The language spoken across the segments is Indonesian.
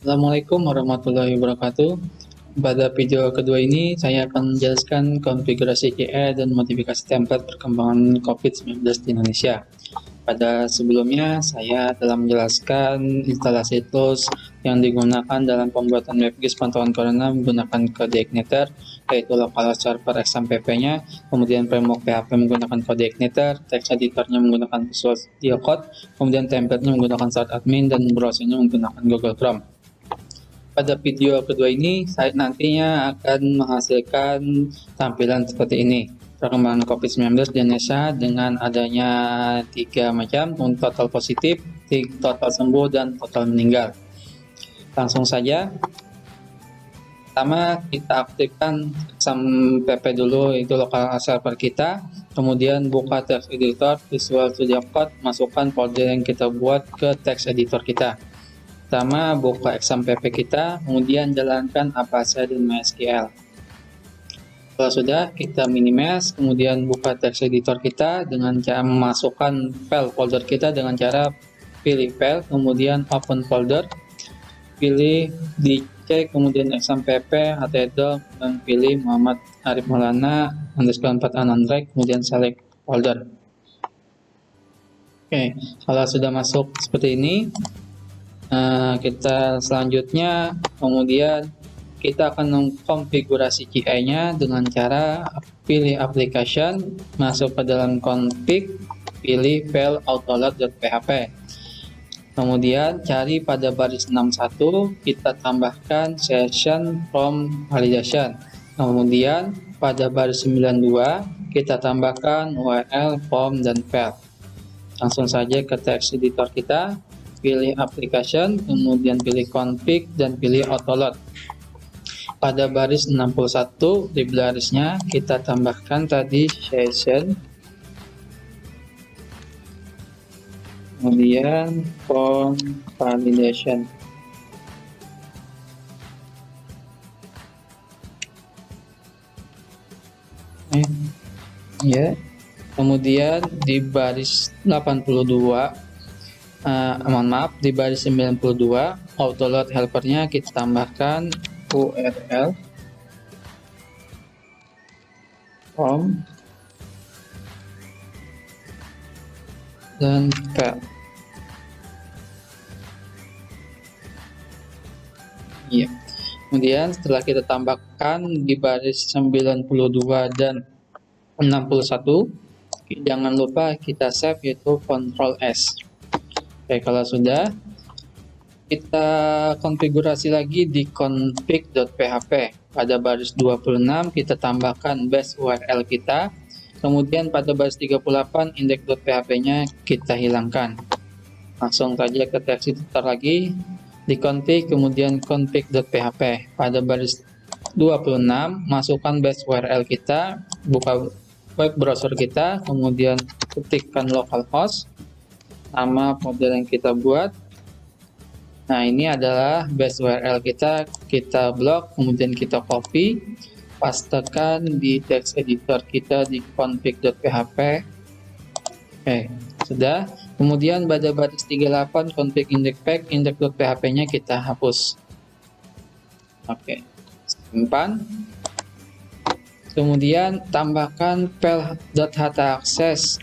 Assalamualaikum warahmatullahi wabarakatuh. Pada video kedua ini, saya akan menjelaskan konfigurasi QA dan modifikasi template perkembangan COVID-19 di Indonesia. Pada sebelumnya, saya telah menjelaskan instalasi tools yang digunakan dalam pembuatan WebGIS pantauan corona menggunakan kode Igniter, yaitu local server XAMPP-nya, kemudian framework PHP menggunakan kode Igniter, text editornya menggunakan Visual Studio Code, kemudian template-nya menggunakan Start Admin, dan browsernya menggunakan Google Chrome. Pada video kedua ini, saya nantinya akan menghasilkan tampilan seperti ini. Perkembangan COVID-19 di Indonesia dengan adanya 3 macam, total positif, total sembuh, dan total meninggal. Langsung saja. Pertama, kita aktifkan XAMPP dulu, itu lokal server kita. Kemudian buka text editor, Visual Studio Code, masukkan folder yang kita buat ke text editor kita. Pertama, buka XAMPP kita, kemudian jalankan Apache dan MySQL. Kalau sudah, kita minimize, kemudian buka text editor kita dengan cara memasukkan file folder kita dengan cara pilih file, kemudian open folder, pilih dicek, kemudian XAMPP, htdoc, dan pilih Muhammad Arif Maulana _4 ununderlined, kemudian select folder. Oke, kalau sudah masuk seperti ini, kita selanjutnya kemudian kita akan mengkonfigurasi QA-nya dengan cara pilih application, masuk ke dalam config, pilih file autoload.php. Kemudian cari pada baris 61, kita tambahkan session from validation. Kemudian pada baris 92, kita tambahkan URL, form, dan file. Langsung saja ke text editor kita, pilih application, kemudian pilih config, dan pilih autoload. Pada baris 61, di barisnya kita tambahkan tadi session, kemudian form validation. Ya. Kemudian di baris 82, di baris 92 autoload helpernya kita tambahkan URL, form, dan file. Ya. Kemudian setelah kita tambahkan di baris 92 dan 61, jangan lupa kita save, yaitu Ctrl S. Oke, kalau sudah, kita konfigurasi lagi di config.php. Pada baris 26 kita tambahkan base URL kita, kemudian pada baris 38 index.php-nya kita hilangkan. Langsung saja ke text editor lagi, di config, kemudian config.php. Pada baris 26 masukkan base URL kita, buka web browser kita, kemudian ketikkan localhost, nama folder yang kita buat. Nah, ini adalah base URL kita blok, kemudian kita copy, pastekan di text editor kita di config.php. Oke, sudah. Kemudian pada baris 38 config index.php, index.php-nya kita hapus. Oke, simpan. Kemudian tambahkan file.htaccess.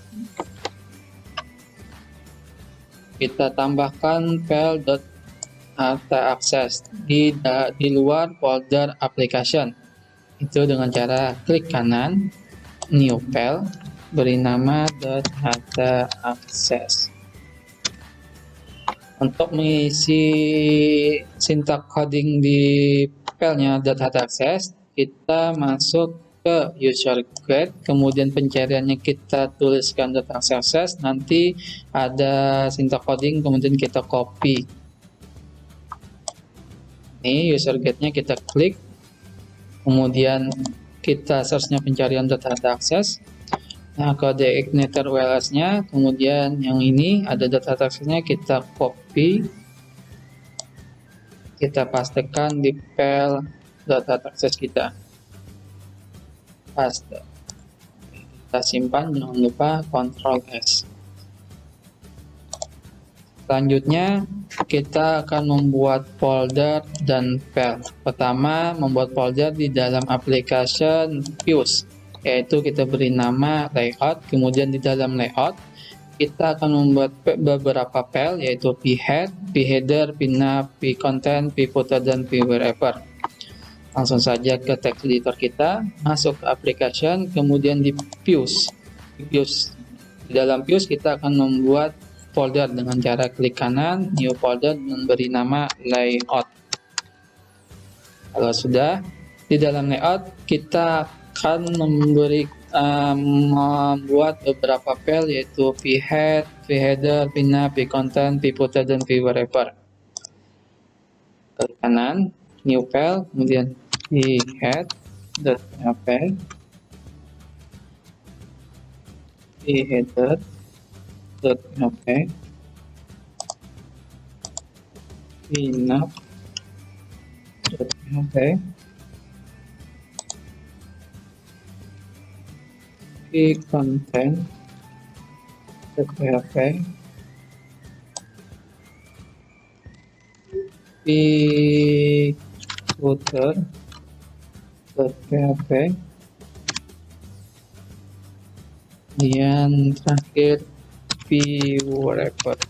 Kita tambahkan file.htaccess di luar folder application. Itu dengan cara klik kanan, new file, beri nama .htaccess. Untuk mengisi syntax coding di filenya .htaccess, kita masuk ke user guide, kemudian pencariannya kita tuliskan .htaccess, nanti ada syntax coding, kemudian kita copy. Ini user guide-nya kita klik, kemudian kita search-nya pencarian .htaccess. Nah, kode Igniter ULS-nya, kemudian yang ini ada .htaccess-nya, kita copy, kita pastekan di file .htaccess kita. Paste. Kita simpan, jangan lupa Ctrl S. Selanjutnya kita akan membuat folder dan file. Pertama, membuat folder di dalam application views, yaitu kita beri nama layout. Kemudian di dalam layout kita akan membuat beberapa file, yaitu phead, pheader, pnap, pcontent, pfooter, dan pwherever. Langsung saja ke text editor kita, masuk ke application, kemudian di views. Di dalam views kita akan membuat folder dengan cara klik kanan, new folder, memberi nama layout. Kalau sudah, di dalam layout kita akan membuat beberapa file, yaitu phead, pheader, pnap, pcontent, pfooter, dan pwherever. Klik kanan, new file, kemudian phead.php, pheader.php, pnap.php, pcontent.php, pfooter.php, kemudian terakhir pwherever.php.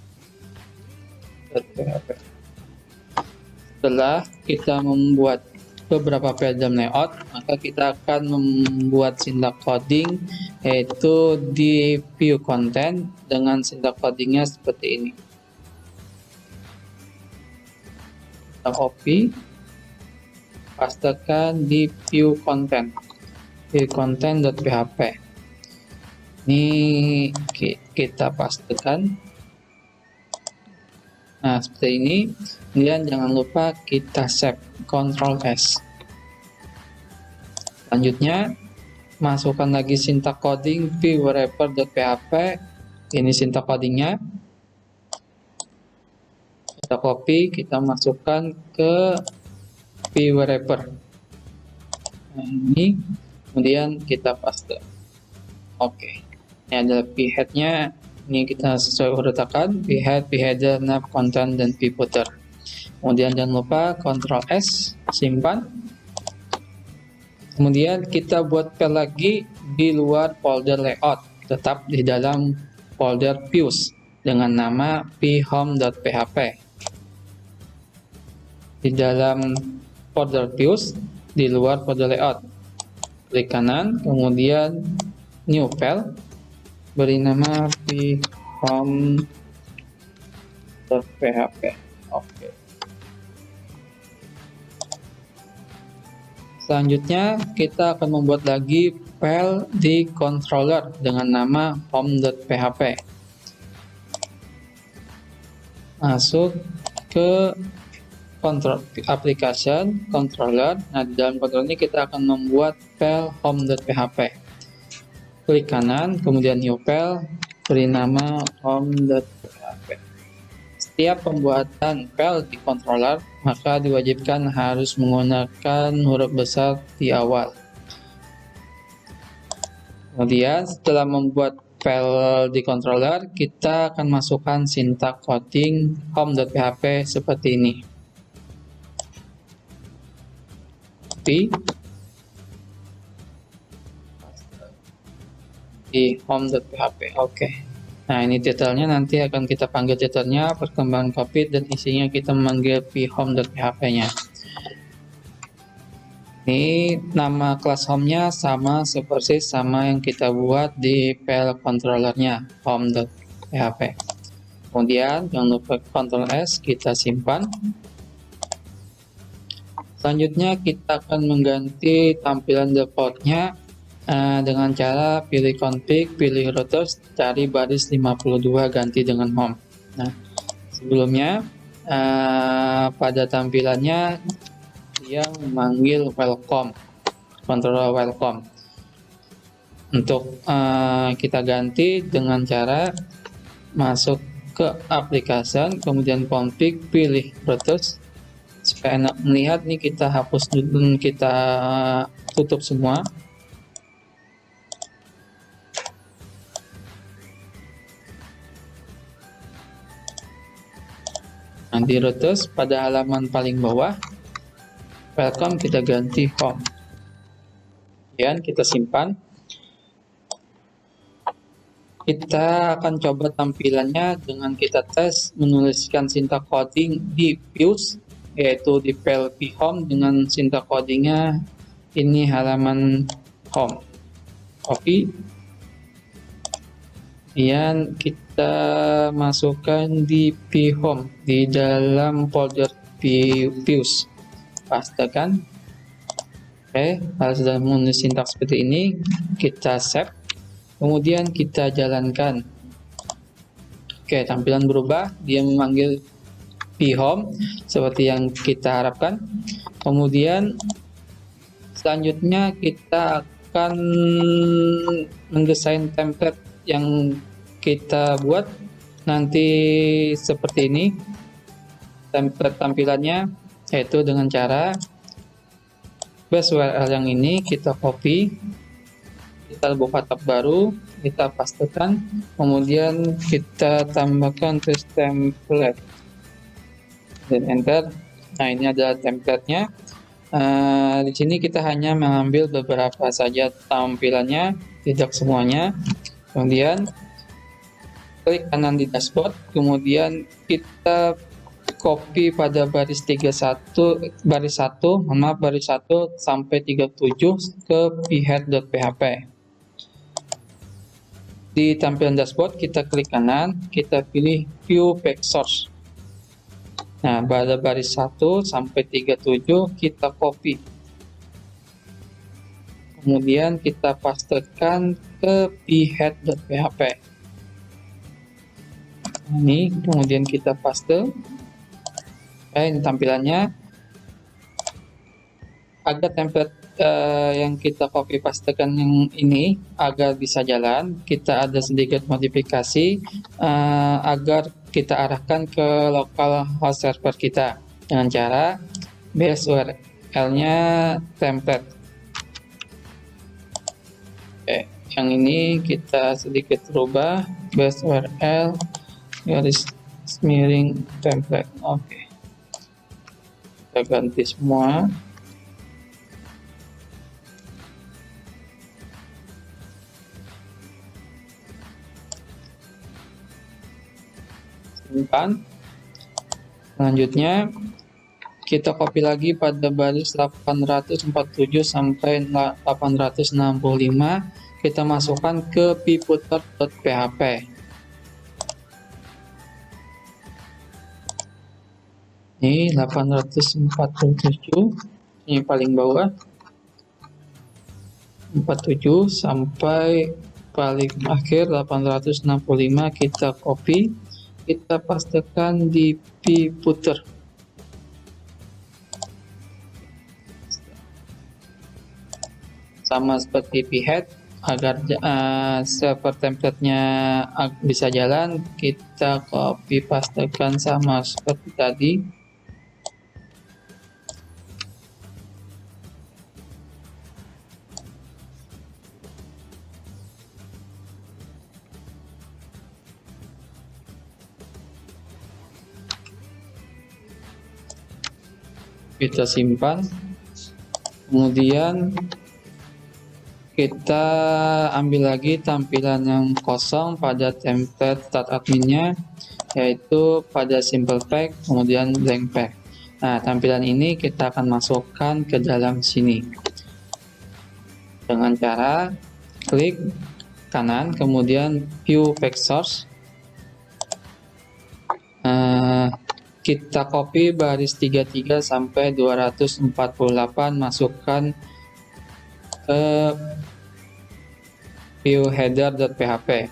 Setelah kita membuat beberapa file dalam layout, maka kita akan membuat sintak coding, yaitu di view content dengan sintak codingnya seperti ini. Kita copy, pastekan di view content, viewcontent.php. Ini kita pastekan. Nah, seperti ini. Kemudian jangan lupa kita save, Ctrl S. Selanjutnya, masukkan lagi sintak coding pwherever.php. Ini sintak codingnya. Kita copy, kita masukkan ke pwherever. Nah, ini kemudian kita paste. Oke. Ini adalah phead-nya. Ini kita sesuai urutan phead, pheader, nav, content, dan pfooter. Kemudian jangan lupa Ctrl S, simpan. Kemudian kita buat file lagi di luar folder layout, tetap di dalam folder views dengan nama phome.php. Di dalam folder views, di luar folder layout, klik kanan, kemudian new file, beri nama phome.php. Oke. Selanjutnya kita akan membuat lagi file di controller dengan nama home.php. Masuk ke application controller. Nah, di dalam controller ini kita akan membuat file home.php. Klik kanan, kemudian new file, beri nama home.php. Setiap pembuatan file di controller, maka diwajibkan harus menggunakan huruf besar di awal. Kemudian setelah membuat file di controller, kita akan masukkan sintak coding home.php seperti ini. Copy di home.php. Oke. Nah, ini titelnya, nanti akan kita panggil titelnya perkembangan COVID, dan isinya kita memanggil phome.php-nya. Ini nama kelas home-nya sama seperti yang kita buat di file controllernya home.php. Kemudian jangan lupa Ctrl S, kita simpan. Selanjutnya kita akan mengganti tampilan defaultnya dengan cara pilih config, pilih routers, cari baris 52, ganti dengan home. Nah, sebelumnya pada tampilannya dia memanggil welcome, controller welcome. Untuk kita ganti dengan cara masuk ke application, kemudian config, pilih routers. Supaya enak melihat, nih kita hapus dulu, kita tutup semua. Nah, di routes pada halaman paling bawah, welcome kita ganti home. Kemudian kita simpan. Kita akan coba tampilannya dengan kita tes menuliskan syntax coding di views, yaitu di PLP home dengan syntax codingnya ini halaman home. Copy. Kemudian kita masukkan di phome di dalam folder views. Pastekan. Oke, kalau sudah menulis sintaks seperti ini, kita save. Kemudian kita jalankan. Oke, tampilan berubah. Dia memanggil phome seperti yang kita harapkan. Kemudian selanjutnya kita akan mendesain template yang kita buat nanti seperti ini. Template tampilannya yaitu dengan cara base URL yang ini kita copy. Kita buka tab baru, kita pastekan, kemudian kita tambahkan test template dan enter. Nah, ini adalah templatenya. Di sini kita hanya mengambil beberapa saja tampilannya, tidak semuanya. Kemudian klik kanan di dashboard, kemudian kita copy pada baris 31 baris 1 sampai 37 ke phead.php. Di tampilan dashboard kita klik kanan, kita pilih view page source. Nah, pada baris 1 sampai 37 kita copy. Kemudian kita pastekan ke phead.php. Ini kemudian kita paste. Ini tampilannya. Agar template yang kita copy pastekan yang ini agar bisa jalan, kita ada sedikit modifikasi agar kita arahkan ke local host server kita dengan cara base URL-nya template. Oke, yang ini kita sedikit rubah, base URL garis miring template. Oke, kita ganti semua. Simpan. Selanjutnya kita copy lagi pada baris 847 sampai 865, kita masukkan ke pfooter.php. Ini 847, ini paling bawah, 47 sampai paling akhir 865 kita copy. Kita pastekan di pfooter. Sama seperti phead, agar server template-nya bisa jalan, kita copy pastekan sama seperti tadi. Kita simpan, kemudian kita ambil lagi tampilan yang kosong pada template start adminnya, yaitu pada simple pack kemudian blank pack. Nah, tampilan ini kita akan masukkan ke dalam sini dengan cara klik kanan kemudian view pack source. Kita copy baris 33 sampai 248, masukkan ke view header.php.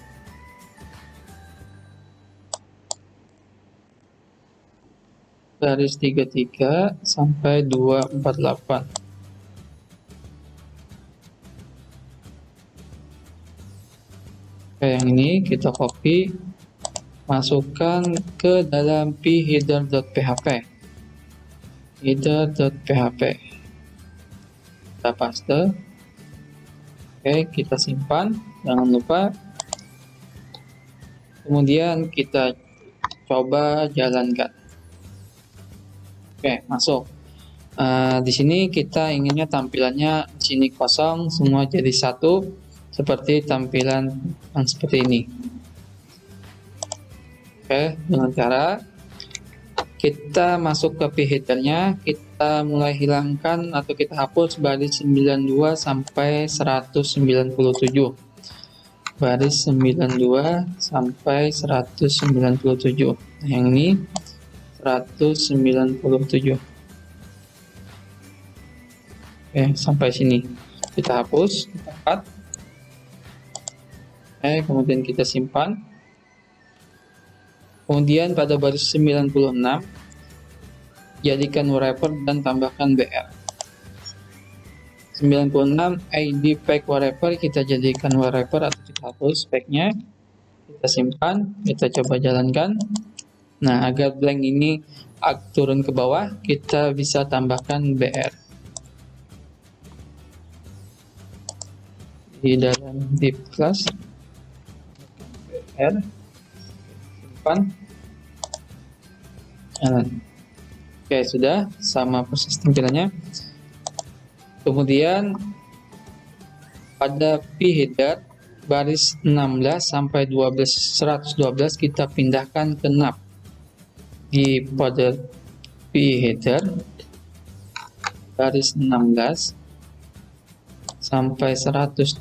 Baris 33 sampai 248. Oke, yang ini kita copy, masukkan ke dalam pheader.php. Header.php. Kita paste. Oke, kita simpan. Jangan lupa. Kemudian kita coba jalankan. Oke, masuk. Di sini kita inginnya tampilannya di sini kosong, semua jadi satu, seperti tampilan yang seperti ini. Oke, dengan cara kita masuk ke p-headernya, kita mulai hilangkan atau kita hapus baris 92 sampai 197. Baris 92 sampai 197. Nah, yang ini 197. Oke, sampai sini. Kita hapus, kita cut. Oke, kemudian kita simpan. Kemudian pada baris 96, jadikan wrapper dan tambahkan BR. 96 ID pack wrapper kita jadikan wrapper atau kita hapus packnya. Kita simpan, kita coba jalankan. Nah, agar blank ini turun ke bawah, kita bisa tambahkan BR. Di dalam div class, BR, simpan. Oke, sudah sama proses tampilannya. Kemudian pada p-header baris 16 sampai 112 kita pindahkan ke NAP. Di pada p-header baris 16 sampai 112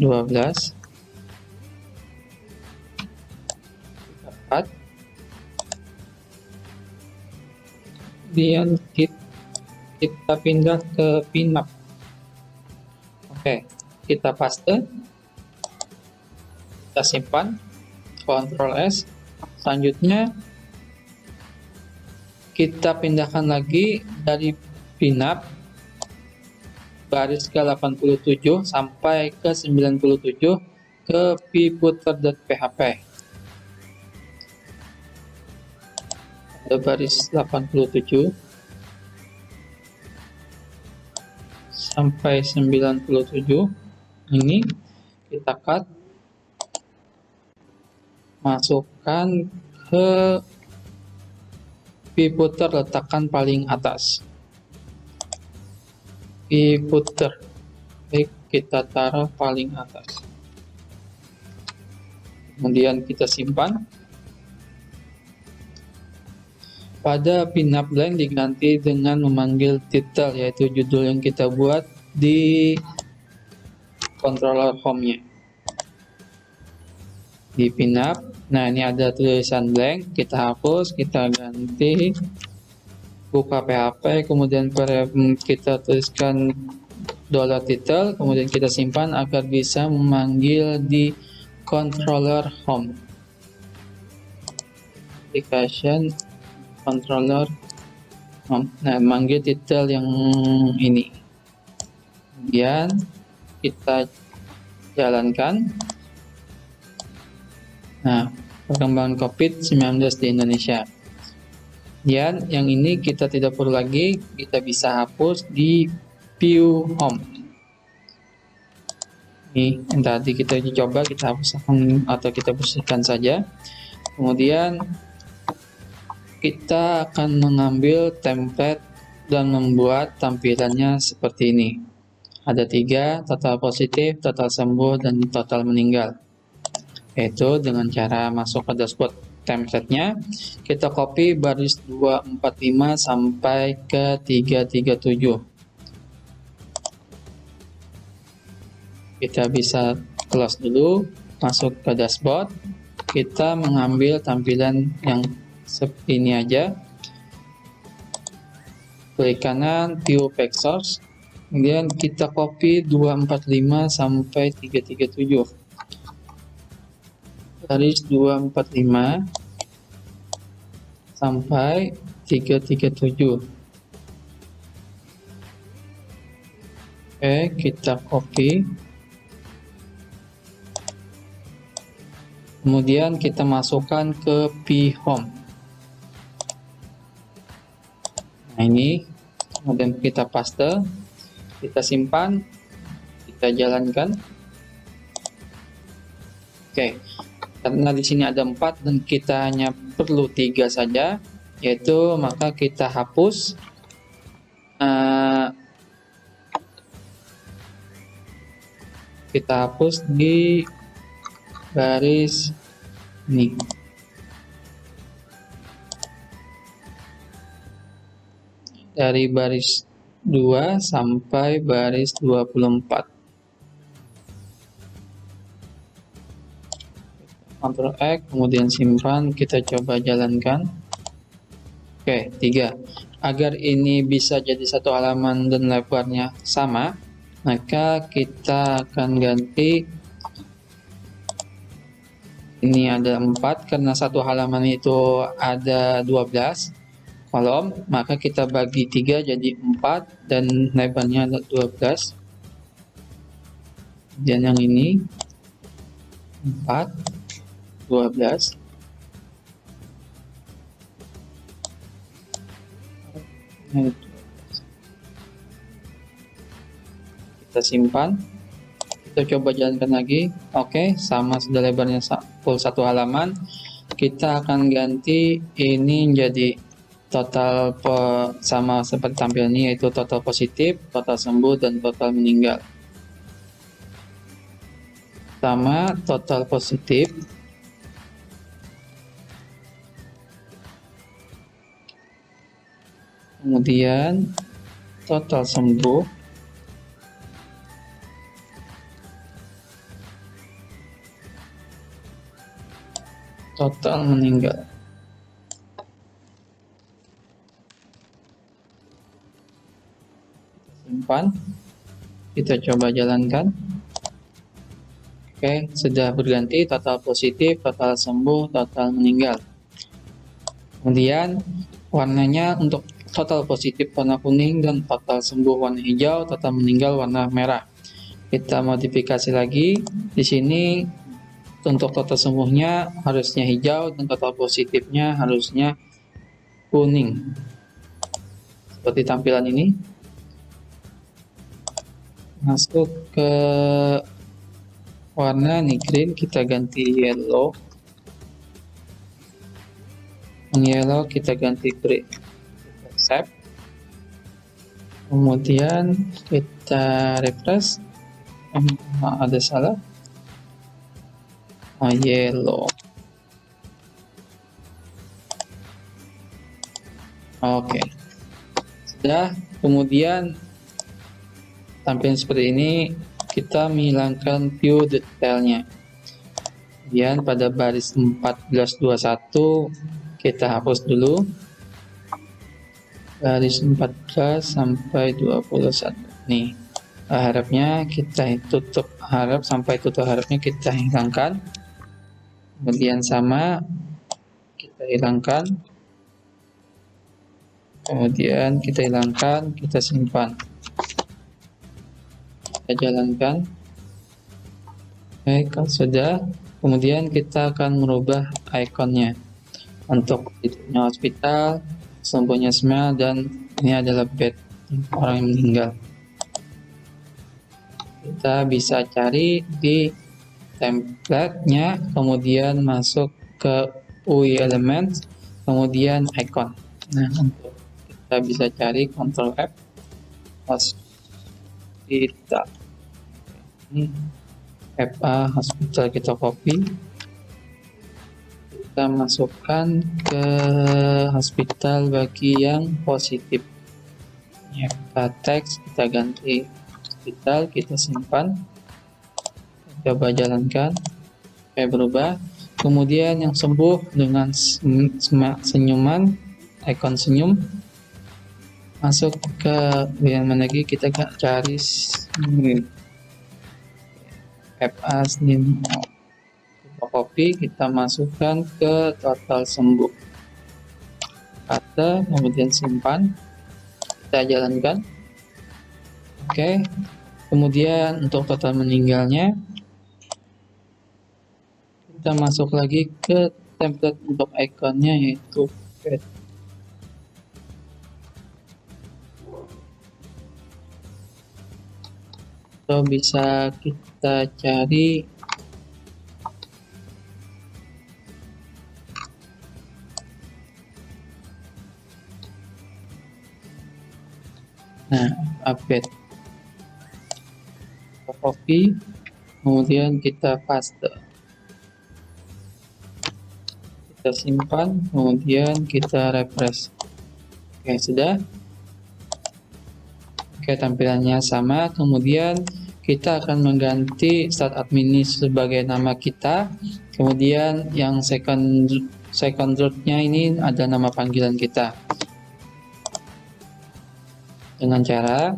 dapat. Kemudian kita pindah ke pinap. Oke, kita paste, kita simpan, Ctrl S. Selanjutnya kita pindahkan lagi dari pinap baris ke 87 sampai ke 97 ke pfooter.php. Baris 87 sampai 97 ini kita cut, masukkan ke pfooter, letakkan paling atas pfooter. Baik, kita taruh paling atas, kemudian kita simpan. Pada pinap blank diganti dengan memanggil title, yaitu judul yang kita buat di controller home-nya. Di pinap, nah ini ada tulisan blank, kita hapus, kita ganti, buka PHP, kemudian kita tuliskan $title, kemudian kita simpan agar bisa memanggil di controller home. Application controller home. Nah, manggil title yang ini. Kemudian kita jalankan. Nah, perkembangan COVID-19 di Indonesia. Dan yang ini kita tidak perlu lagi, kita bisa hapus di view home. Ini yang tadi kita coba, kita hapuskan atau kita bersihkan saja. Kemudian kita akan mengambil template dan membuat tampilannya seperti ini. Ada 3, total positif, total sembuh, dan total meninggal. Yaitu dengan cara masuk ke dashboard template-nya, kita copy baris 245 sampai ke 337. Kita bisa close dulu, masuk ke dashboard, kita mengambil tampilan yang seperti ini aja, klik kanan, view pack source, kemudian kita copy 245 sampai 337, baris 245 sampai 337. Oke, kita copy, kemudian kita masukkan ke phome. Nah ini, kemudian kita paste, kita simpan, kita jalankan. Oke, karena di sini ada 4 dan kita hanya perlu 3 saja, yaitu maka kita hapus eh, kita hapus di baris ini. Dari baris 2 sampai baris 24. Ctrl X, kemudian simpan, kita coba jalankan. Oke, 3. Agar ini bisa jadi satu halaman dan lebarnya sama, maka kita akan ganti ini ada 4, karena satu halaman itu ada 12 kolom, maka kita bagi 3 jadi 4 dan lebarnya ada 12. Dan yang ini 4, 12. Kita simpan, kita coba jalankan lagi. Oke, sama, sudah lebarnya full satu halaman. Kita akan ganti ini jadi total sama seperti tampilnya, yaitu total positif, total sembuh, dan total meninggal. Sama total positif, kemudian total sembuh, total meninggal. Simpan, kita coba jalankan. Oke, sudah berganti total positif, total sembuh, total meninggal. Kemudian warnanya untuk total positif warna kuning dan total sembuh warna hijau, total meninggal warna merah. Kita modifikasi lagi. Di sini untuk total sembuhnya harusnya hijau dan total positifnya harusnya kuning. Seperti tampilan ini. Masuk ke warna nih green, kita ganti yellow. Yellow kita ganti green. Save. Kemudian kita refresh. Ada salah. Yellow. Oke. Sudah. Kemudian tampilan seperti ini. Kita menghilangkan view detailnya. Kemudian pada baris 1421 kita hapus dulu. Baris 14 sampai 21. Nih, harapnya kita tutup harap, sampai tutup harapnya kita hilangkan. Kemudian sama kita hilangkan. Kemudian kita hilangkan, kita simpan. Kita jalankan. Oke, kalau sudah, kemudian kita akan merubah ikonnya untuk titiknya hospital, sembuhnya smell, dan ini adalah bed orang yang meninggal. Kita bisa cari di template-nya, kemudian masuk ke UI Elements, kemudian icon. Nah, untuk kita bisa cari Ctrl F, hospital. Ini FA hospital, kita copy, kita masukkan ke hospital bagi yang positif. Kita teks, kita ganti hospital, kita simpan, kita coba jalankan, kayak berubah. Kemudian yang sembuh dengan senyuman, ikon senyum, masuk ke yang mana lagi, kita cari FA senyum. Kita copy, kita masukkan ke total sembuh, kata, kemudian simpan, kita jalankan. Oke, kemudian untuk total meninggalnya kita masuk lagi ke template untuk ikonnya, yaitu bed. Atau bisa kita cari update, copy, kemudian kita paste, kita simpan, kemudian kita refresh. Oke, sudah. Oke, tampilannya sama. Kemudian kita akan mengganti start admin ini sebagai nama kita. Kemudian yang second root-nya ini ada nama panggilan kita. Dengan cara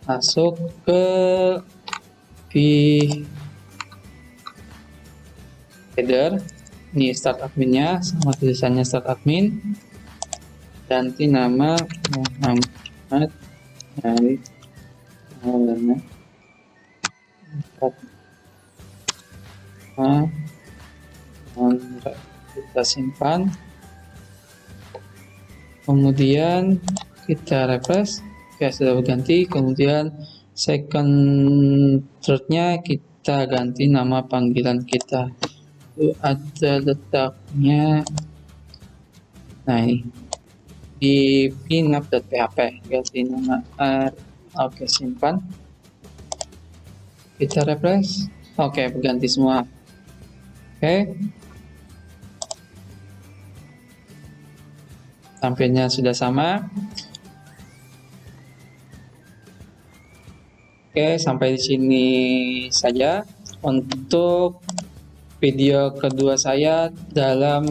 masuk ke header, ini start adminnya sama tulisannya start admin, ganti nama Muhammad Ali Maulana, kita simpan, kemudian kita refresh. Ya, sudah berganti. Kemudian second thread-nya kita ganti nama panggilan kita. Itu ada letaknya, nah ini di pinup.php, ganti nama oke, simpan, kita refresh. Oke, berganti semua. Oke, tampilnya sudah sama. Oke, sampai di sini saja untuk video kedua saya dalam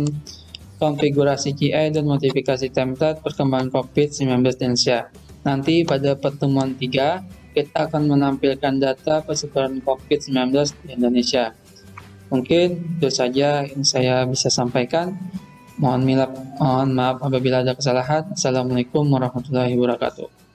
konfigurasi QA dan modifikasi template perkembangan COVID-19 di Indonesia. Nanti pada pertemuan 3 kita akan menampilkan data persebaran COVID-19 di Indonesia. Mungkin itu saja yang saya bisa sampaikan. Mohon maaf apabila ada kesalahan. Assalamualaikum warahmatullahi wabarakatuh.